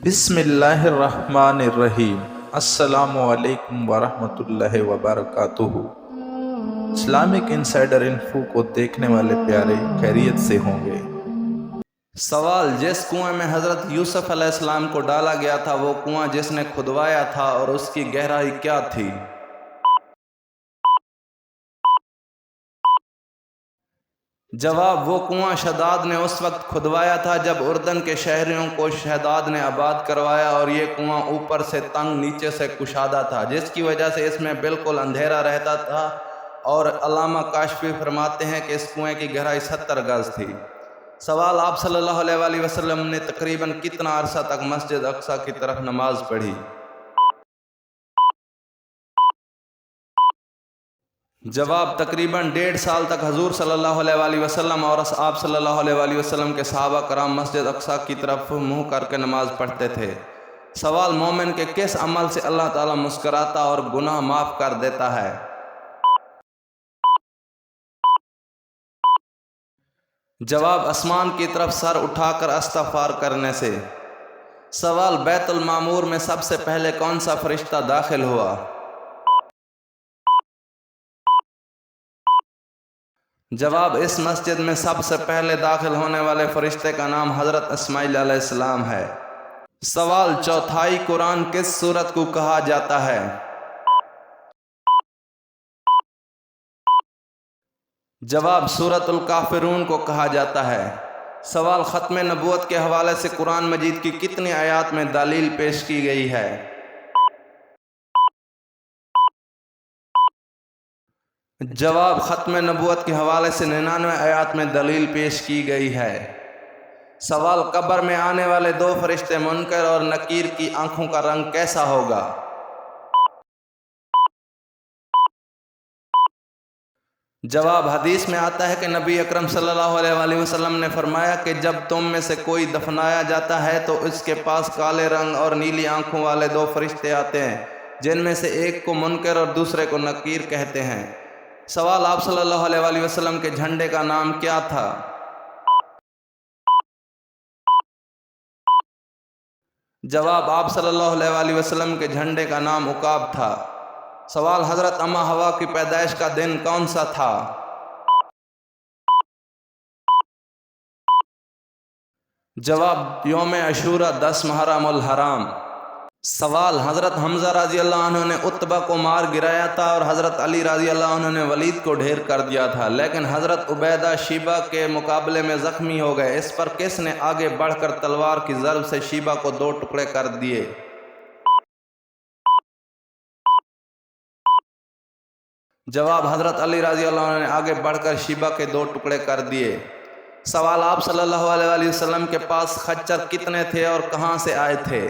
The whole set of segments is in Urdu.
بسم اللہ الرحمن الرحیم۔ السلام علیکم ورحمۃ اللہ وبرکاتہ۔ اسلامک انسائیڈر انفو کو دیکھنے والے پیارے خیریت سے ہوں گے۔ سوال: جس کنویں میں حضرت یوسف علیہ السلام کو ڈالا گیا تھا وہ کنواں جس نے کھدوایا تھا اور اس کی گہرائی کیا تھی؟ جواب: وہ کنواں شداد نے اس وقت کھدوایا تھا جب اردن کے شہریوں کو شداد نے آباد کروایا، اور یہ کنواں اوپر سے تنگ نیچے سے کشادہ تھا، جس کی وجہ سے اس میں بالکل اندھیرا رہتا تھا، اور علامہ کاشفی فرماتے ہیں کہ اس کنویں کی گہرائی 70 گز تھی۔ سوال: آپ صلی اللہ علیہ وآلہ وسلم نے تقریباً کتنا عرصہ تک مسجد اقصی کی طرف نماز پڑھی؟ جواب: تقریباً 1.5 سال تک حضور صلی اللہ علیہ وآلہ وسلم اور آپ صلی اللہ علیہ وآلہ وسلم کے صحابہ کرام مسجد اقصی کی طرف منہ کر کے نماز پڑھتے تھے۔ سوال: مومن کے کس عمل سے اللہ تعالیٰ مسکراتا اور گناہ معاف کر دیتا ہے؟ جواب: آسمان کی طرف سر اٹھا کر استغفار کرنے سے۔ سوال: بیت المعمور میں سب سے پہلے کون سا فرشتہ داخل ہوا؟ جواب: اس مسجد میں سب سے پہلے داخل ہونے والے فرشتے کا نام حضرت اسماعیل علیہ السلام ہے۔ سوال: چوتھائی قرآن کس سورت کو کہا جاتا ہے؟ جواب: سورۃ الکافرون کو کہا جاتا ہے۔ سوال: ختم نبوت کے حوالے سے قرآن مجید کی کتنی آیات میں دلیل پیش کی گئی ہے؟ جواب: ختم نبوت کے حوالے سے 99 آیات میں دلیل پیش کی گئی ہے۔ سوال: قبر میں آنے والے 2 فرشتے منکر اور نکیر کی آنکھوں کا رنگ کیسا ہوگا؟ جواب: حدیث میں آتا ہے کہ نبی اکرم صلی اللہ علیہ وآلہ وسلم نے فرمایا کہ جب تم میں سے کوئی دفنایا جاتا ہے تو اس کے پاس کالے رنگ اور نیلی آنکھوں والے 2 فرشتے آتے ہیں، جن میں سے ایک کو منکر اور دوسرے کو نکیر کہتے ہیں۔ سوال: آپ صلی اللہ علیہ وآلہ وسلم کے جھنڈے کا نام کیا تھا؟ جواب: آپ صلی اللہ علیہ وآلہ وسلم کے جھنڈے کا نام عقاب تھا۔ سوال: حضرت اماں حوا کی پیدائش کا دن کون سا تھا؟ جواب: یوم عاشوراء 10 محرم الحرام۔ سوال: حضرت حمزہ رضی اللہ عنہ نے عتبہ کو مار گرایا تھا اور حضرت علی رضی اللہ عنہ نے ولید کو ڈھیر کر دیا تھا، لیکن حضرت عبیدہ شیبہ کے مقابلے میں زخمی ہو گئے، اس پر کس نے آگے بڑھ کر تلوار کی ضرب سے شیبہ کو 2 ٹکڑے کر دیے؟ جواب: حضرت علی رضی اللہ عنہ نے آگے بڑھ کر شیبہ کے 2 ٹکڑے کر دیے۔ سوال: آپ صلی اللہ علیہ وآلہ وسلم کے پاس خچر کتنے تھے اور کہاں سے آئے تھے؟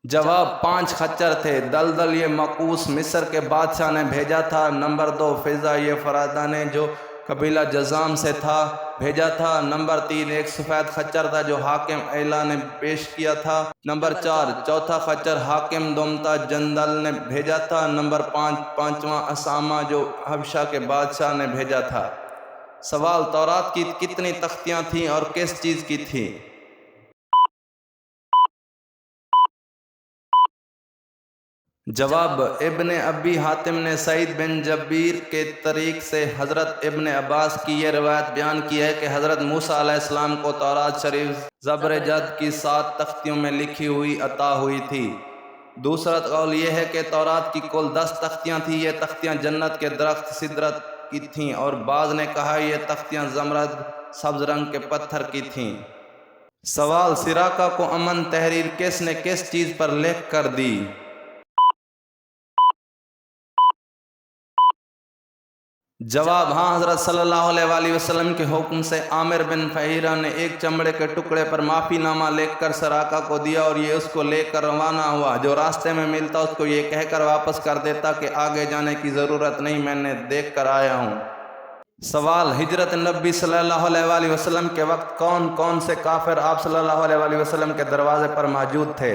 جواب: 5 خچر تھے۔ دلدل یہ مقوس مصر کے بادشاہ نے بھیجا تھا۔ نمبر 2 فضہ یہ فرادہ نے جو قبیلہ جذام سے تھا بھیجا تھا۔ نمبر 3 ایک سفید خچر تھا جو حاکم ایلا نے پیش کیا تھا۔ نمبر 4 چوتھا خچر حاکم دومتا جندل نے بھیجا تھا۔ نمبر 5 پانچواں اسامہ جو حبشہ کے بادشاہ نے بھیجا تھا۔ سوال: تورات کی کتنی تختیاں تھیں اور کس چیز کی تھیں؟ جواب: ابن ابی حاتم نے سعید بن جبیر کے طریق سے حضرت ابن عباس کی یہ روایت بیان کی ہے کہ حضرت موسیٰ علیہ السلام کو تورات شریف زبرجد کی 7 تختیوں میں لکھی ہوئی عطا ہوئی تھی۔ دوسرا قول یہ ہے کہ تورات کی کل 10 تختیاں تھیں۔ یہ تختیاں جنت کے درخت سدرت کی تھیں، اور بعض نے کہا یہ تختیاں زمرد سبز رنگ کے پتھر کی تھیں۔ سوال: سراقہ کو امن تحریر کس نے کس چیز پر لکھ کر دی؟ جواب: ہاں، حضرت صلی اللہ علیہ وآلہ وسلم کے حکم سے عامر بن فہیرہ نے ایک چمڑے کے ٹکڑے پر معافی نامہ لکھ کر سراقہ کو دیا، اور یہ اس کو لے کر روانہ ہوا۔ جو راستے میں ملتا اس کو یہ کہہ کر واپس کر دیتا کہ آگے جانے کی ضرورت نہیں، میں نے دیکھ کر آیا ہوں۔ سوال: ہجرت نبی صلی اللہ علیہ وآلہ وسلم کے وقت کون کون سے کافر آپ صلی اللہ علیہ وآلہ وسلم کے دروازے پر موجود تھے؟